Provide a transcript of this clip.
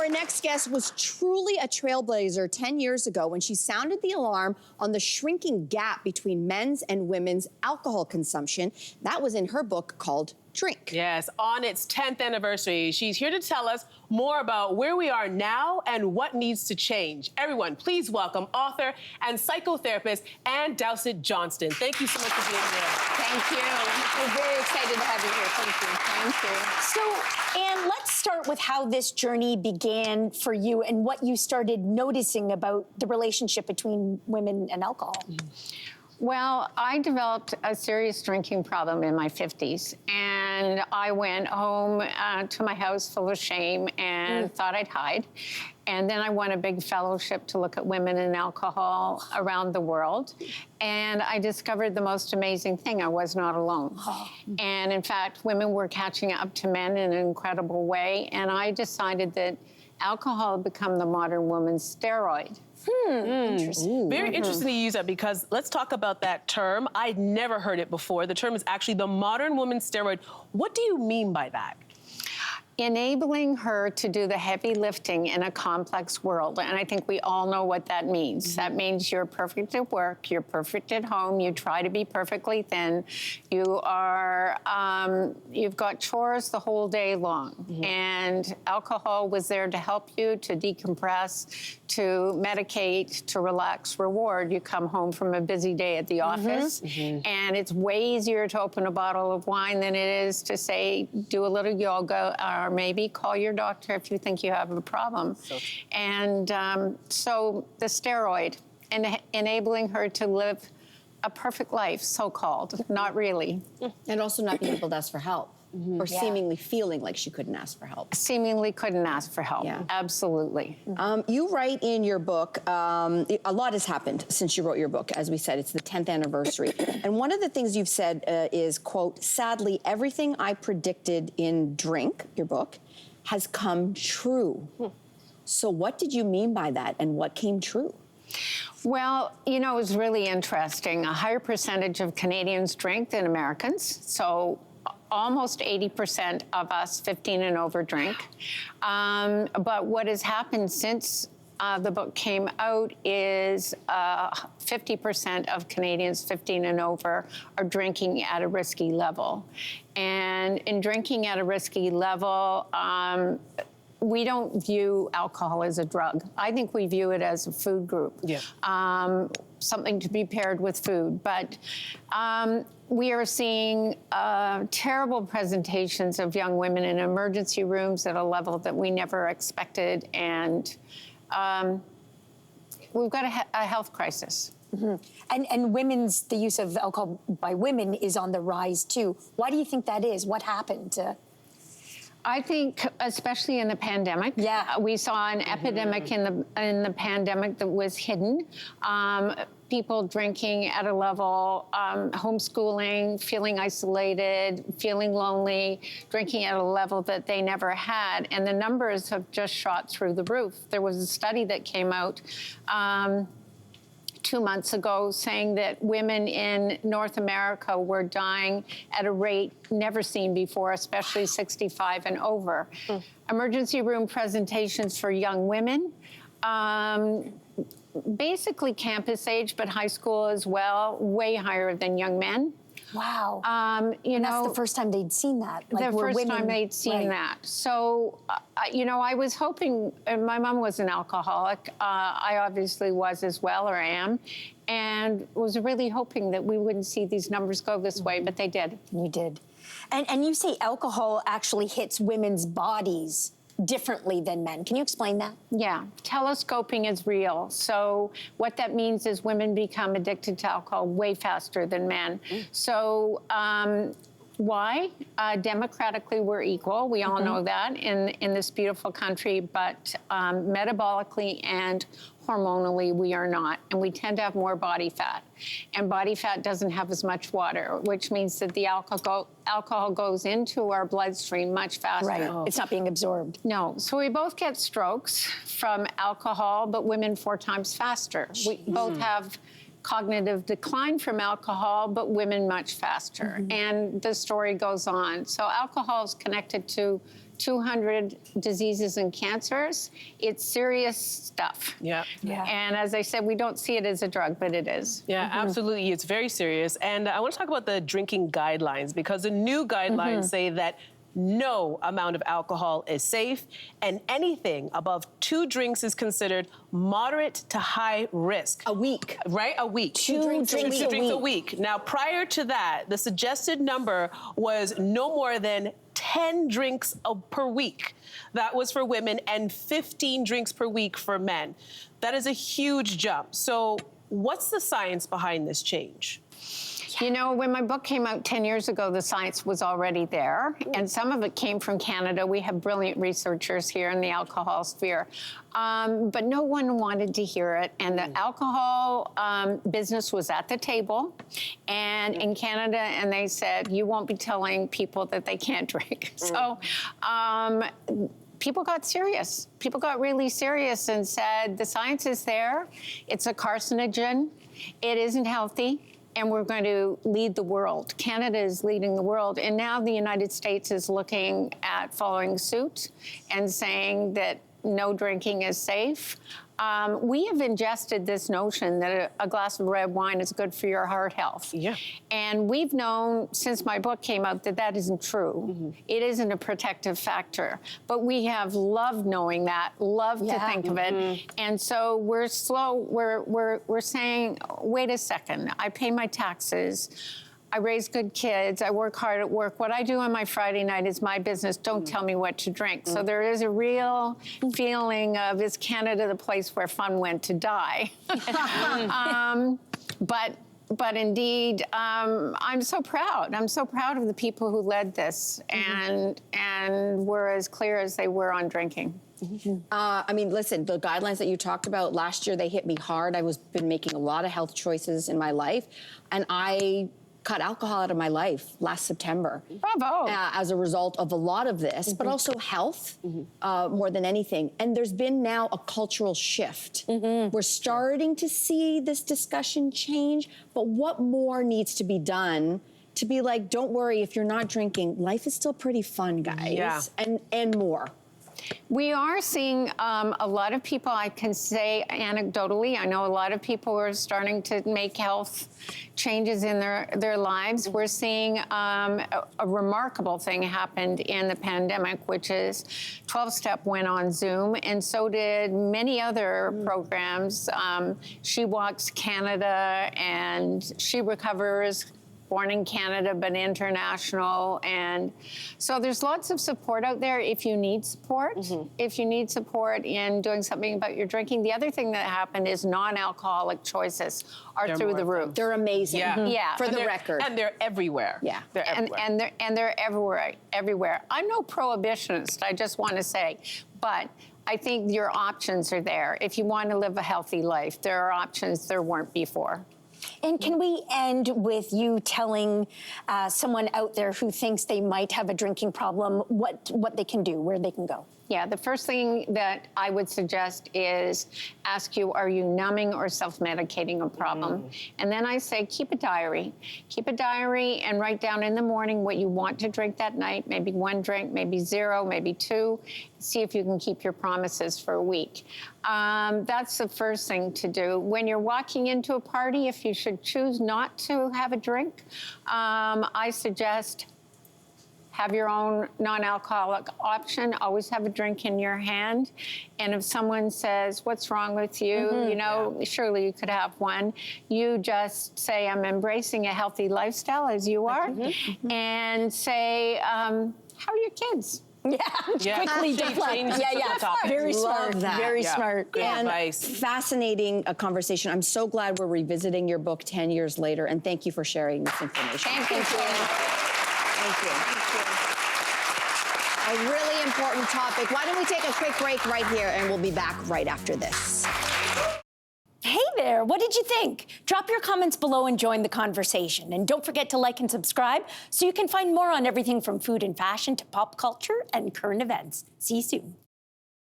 Our next guest was truly a trailblazer 10 years ago when she sounded the alarm on the shrinking gap between men's and women's alcohol consumption. That was in her book called Drink. Yes, on its 10th anniversary, she's here to tell us more about where we are now and what needs to change. Everyone, please welcome author and psychotherapist Dowsett Johnston. Thank you so much for being here. Thank you. We're very excited to have you here. Thank you. So, Anne, let's start with how this journey began for you and what you started noticing about the relationship between women and alcohol. Well, I developed a serious drinking problem in my 50s, and I went home to my house full of shame and thought I'd hide. And then I won a big fellowship to look at women and alcohol around the world. And I discovered the most amazing thing: I was not alone. And in fact, women were catching up to men in an incredible way. And I decided that alcohol had become the modern woman's steroid. Interesting. Very interesting to use that, because let's talk about that term. I'd never heard it before. The term is actually the modern woman's steroid. What do you mean by that? Enabling her to do the heavy lifting in a complex world. And I think we all know what that means. That means you're perfect at work, you're perfect at home, you try to be perfectly thin, you are, you've got chores the whole day long. And alcohol was there to help you, to decompress, to medicate, to relax, reward. You come home from a busy day at the office, and it's way easier to open a bottle of wine than it is to say, do a little yoga, or maybe call your doctor if you think you have a problem. And so the steroid, and enabling her to live a perfect life, so-called, not really. And also not being able to ask for help. Or seemingly feeling like she couldn't ask for help. Seemingly couldn't ask for help. Yeah. Absolutely. You write in your book, a lot has happened since you wrote your book. As we said, it's the 10th anniversary. And one of the things you've said is, quote, sadly, everything I predicted in Drink, your book, has come true. So what did you mean by that, and what came true? Well, you know, it was really interesting. A higher percentage of Canadians drink than Americans. So almost 80% of us 15 and over drink. But what has happened since the book came out is 50% of Canadians 15 and over are drinking at a risky level. And in drinking at a risky level, we don't view alcohol as a drug. I think we view it as a food group. Something to be paired with food. But we are seeing terrible presentations of young women in emergency rooms at a level that we never expected. And we've got a health crisis. And the use of alcohol by women is on the rise too. Why do you think that is? What happened? I think, especially in the pandemic, we saw an epidemic in the pandemic that was hidden. People drinking at a level, homeschooling, feeling isolated, feeling lonely, drinking at a level that they never had, and the numbers have just shot through the roof. There was a study that came out 2 months ago saying that women in North America were dying at a rate never seen before, especially 65 and over. Emergency room presentations for young women, basically campus age, but high school as well, way higher than young men. Wow. You know, that's the first time they'd seen that. Like, the first time they'd seen that. So, you know, I was hoping, and my mom was an alcoholic. I obviously was as well, or am, and was really hoping that we wouldn't see these numbers go this way, but they did. You did. And you say alcohol actually hits women's bodies differently than men. Can you explain that? Yeah, telescoping is real. So what that means is women become addicted to alcohol way faster than men. So why? Democratically, we're equal. We all know that in this beautiful country, but metabolically and hormonally, we are not. And we tend to have more body fat. And body fat doesn't have as much water, which means that the alcohol goes into our bloodstream much faster. Right. It's not being absorbed. No. So we both get strokes from alcohol, but women 4 times faster. We both have cognitive decline from alcohol, but women much faster. And the story goes on. So alcohol is connected to 200 diseases and cancers. It's serious stuff. Yeah. And as I said, we don't see it as a drug, but it is. Yeah, absolutely. It's very serious. And I want to talk about the drinking guidelines, because the new guidelines say that no amount of alcohol is safe, and anything above 2 drinks is considered moderate to high risk. A week. Right? A week. Two drinks a week. Now, prior to that, the suggested number was no more than 10 drinks per week. That was for women, and 15 drinks per week for men. That is a huge jump. So what's the science behind this change? You know, when my book came out 10 years ago, the science was already there, and some of it came from Canada. We have brilliant researchers here in the alcohol sphere, but no one wanted to hear it, and the alcohol business was at the table, and in Canada, and they said, you won't be telling people that they can't drink. So people got serious. People got really serious and said, the science is there, it's a carcinogen, it isn't healthy, and we're going to lead the world. Canada is leading the world, and now the United States is looking at following suit and saying that no drinking is safe. We have ingested this notion that a glass of red wine is good for your heart health. Yeah. And we've known since my book came out that that isn't true. It isn't a protective factor. But we have loved knowing that, loved to think of it. And so we're we're saying, wait a second, I pay my taxes. I raise good kids. I work hard at work. What I do on my Friday night is my business. Don't tell me what to drink. So there is a real feeling of, is Canada the place where fun went to die? But indeed, I'm so proud. I'm so proud of the people who led this and were as clear as they were on drinking. I mean, listen, the guidelines that you talked about last year, they hit me hard. I was been making a lot of health choices in my life, and I cut alcohol out of my life last September. Bravo. As a result of a lot of this, but also health more than anything. And there's been now a cultural shift. We're starting to see this discussion change, but what more needs to be done to be like, don't worry, if you're not drinking, life is still pretty fun, guys, and more. We are seeing a lot of people, I can say anecdotally, I know a lot of people are starting to make health changes in their lives. We're seeing a remarkable thing happened in the pandemic, which is 12-Step went on Zoom, and so did many other programs. She Walks Canada and She Recovers, born in Canada, but international. And so there's lots of support out there if you need support. If you need support in doing something about your drinking. The other thing that happened is non-alcoholic choices are through the roof. They're amazing. Yeah. For the record. And they're everywhere. Yeah. They're everywhere. And they're everywhere. I'm no prohibitionist, I just want to say, but I think your options are there. If you want to live a healthy life, there are options there weren't before. And can we end with you telling someone out there who thinks they might have a drinking problem what they can do, where they can go? Yeah, the first thing that I would suggest is ask you, are you numbing or self-medicating a problem? And then I say, keep a diary. Keep a diary and write down in the morning what you want to drink that night, maybe 1 drink, maybe 0, maybe 2. See if you can keep your promises for a week. That's the first thing to do. When you're walking into a party, if you should choose not to have a drink, I suggest have your own non-alcoholic option. Always have a drink in your hand. And if someone says, what's wrong with you? You know, surely you could have one. You just say, I'm embracing a healthy lifestyle as you are. And say, how are your kids? Quickly deflect. Very smart. that. Very smart. Good And advice. fascinating conversation. I'm so glad we're revisiting your book 10 years later, and thank you for sharing this information. Thank you. Thank you. A really important topic. Why don't we take a quick break right here, and we'll be back right after this. Hey there, what did you think? Drop your comments below and join the conversation. And don't forget to like and subscribe so you can find more on everything from food and fashion to pop culture and current events. See you soon.